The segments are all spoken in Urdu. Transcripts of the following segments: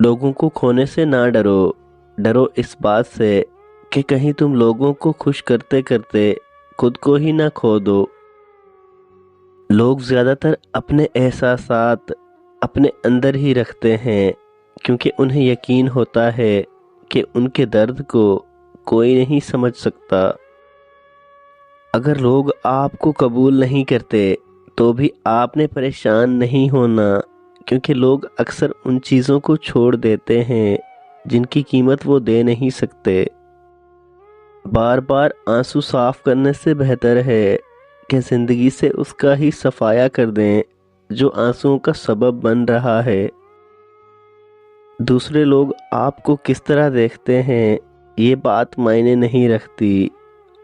لوگوں کو کھونے سے نہ ڈرو، ڈرو اس بات سے کہ کہیں تم لوگوں کو خوش کرتے کرتے خود کو ہی نہ کھو دو۔ لوگ زیادہ تر اپنے احساسات اپنے اندر ہی رکھتے ہیں کیونکہ انہیں یقین ہوتا ہے کہ ان کے درد کو کوئی نہیں سمجھ سکتا۔ اگر لوگ آپ کو قبول نہیں کرتے تو بھی آپ نے پریشان نہیں ہونا، کیونکہ لوگ اکثر ان چیزوں کو چھوڑ دیتے ہیں جن کی قیمت وہ دے نہیں سکتے۔ بار بار آنسو صاف کرنے سے بہتر ہے کہ زندگی سے اس کا ہی صفایا کر دیں جو آنسوؤں کا سبب بن رہا ہے۔ دوسرے لوگ آپ کو کس طرح دیکھتے ہیں یہ بات معنی نہیں رکھتی،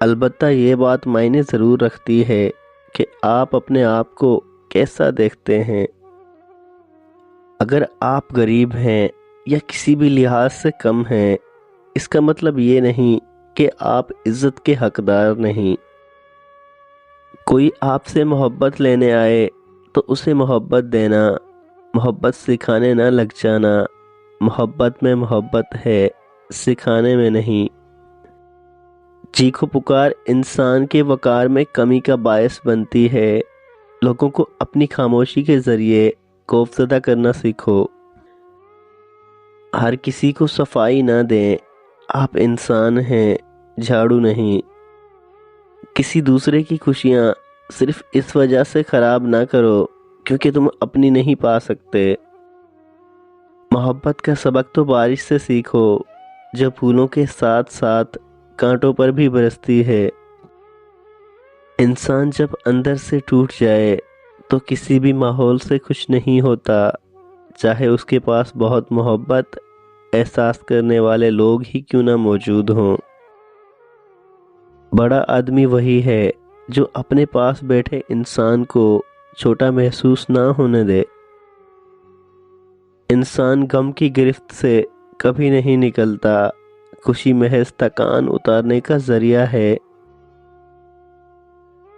البتہ یہ بات معنی ضرور رکھتی ہے کہ آپ اپنے آپ کو کیسا دیکھتے ہیں۔ اگر آپ غریب ہیں یا کسی بھی لحاظ سے کم ہیں، اس کا مطلب یہ نہیں کہ آپ عزت کے حقدار نہیں۔ کوئی آپ سے محبت لینے آئے تو اسے محبت دینا، محبت سکھانے نہ لگ جانا۔ محبت میں محبت ہے، سکھانے میں نہیں۔ چیخو پکار انسان کے وقار میں کمی کا باعث بنتی ہے۔ لوگوں کو اپنی خاموشی کے ذریعے خوفزدہ کرنا سیکھو۔ ہر کسی کو صفائی نہ دیں، آپ انسان ہیں، جھاڑو نہیں۔ کسی دوسرے کی خوشیاں صرف اس وجہ سے خراب نہ کرو کیونکہ تم اپنی نہیں پا سکتے۔ محبت کا سبق تو بارش سے سیکھو جو پھولوں کے ساتھ ساتھ کانٹوں پر بھی برستی ہے۔ انسان جب اندر سے ٹوٹ جائے تو کسی بھی ماحول سے خوش نہیں ہوتا، چاہے اس کے پاس بہت محبت احساس کرنے والے لوگ ہی کیوں نہ موجود ہوں۔ بڑا آدمی وہی ہے جو اپنے پاس بیٹھے انسان کو چھوٹا محسوس نہ ہونے دے۔ انسان غم کی گرفت سے کبھی نہیں نکلتا، خوشی محض تکان اتارنے کا ذریعہ ہے۔